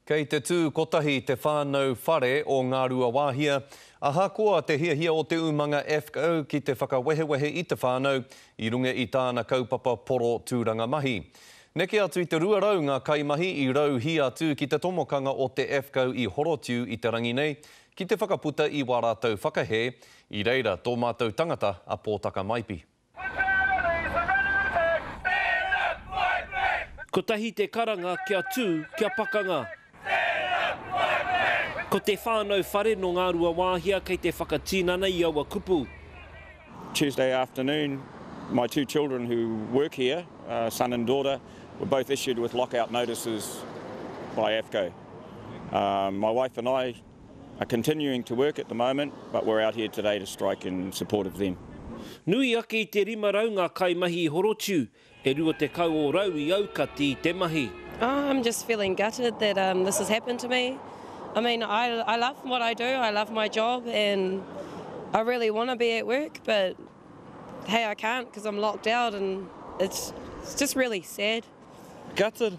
Kei te tū kotahi te whānau whare o ngā rua wāhia, ahakoa te hiahia o te umanga FCO ki te whakawehewehe i te whānau i runga i tāna kaupapa poro tūranga mahi. Neke atu i te ruarau ngā kaimahi i rau hi atu ki te tomokanga o te FCO i Horotiu i te rangi nei, ki te whakaputa i wā rātou whakahe, i reira tō mātou tangata a pōtaka maipi. Kotahi te karanga kia tū kia pakanga. Ko te whānau whare no ngā rua wāhia kei te whakatīnana i aua kupu. Tuesday afternoon, my two children who work here, son and daughter, were both issued with lockout notices by AFCO. My wife and I are continuing to work at the moment, but we're out here today to strike in support of them. Nui ake i te rima rau ngā kaimahi i Horotiu, e rua te kau o rau i aukati i te mahi. I'm just feeling gutted that this has happened to me. I mean, I love what I do, I love my job, and I really want to be at work, but hey, I can't because I'm locked out, and it's just really sad. Gutted.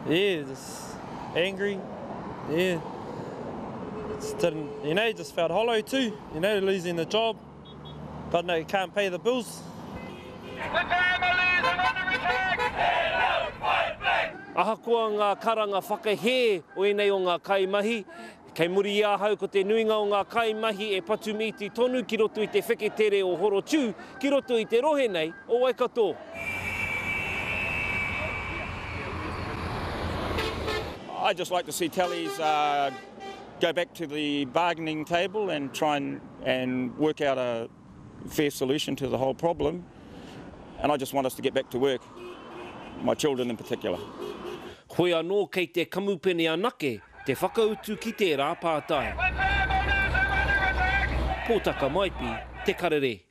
Yeah, just angry. Yeah. Just didn't, just felt hollow too, losing the job, but no, you can't pay the bills. Ahakoa ngā karanga whakahe o enei o ngā kaimahi. Kei muri i ahau ko te nuinga o ngā kaimahi e patu miti tonu ki roto i te wheketere o Horotiu, ki roto i te rohe nei o Waikato. I'd just like to see tallies go back to the bargaining table and try and work out a fair solution to the whole problem. And I just want us to get back to work, my children in particular. Hoi anō kei te kamupene anake, te whakautu ki te rāpātai. Pōtaka maipi, te karere.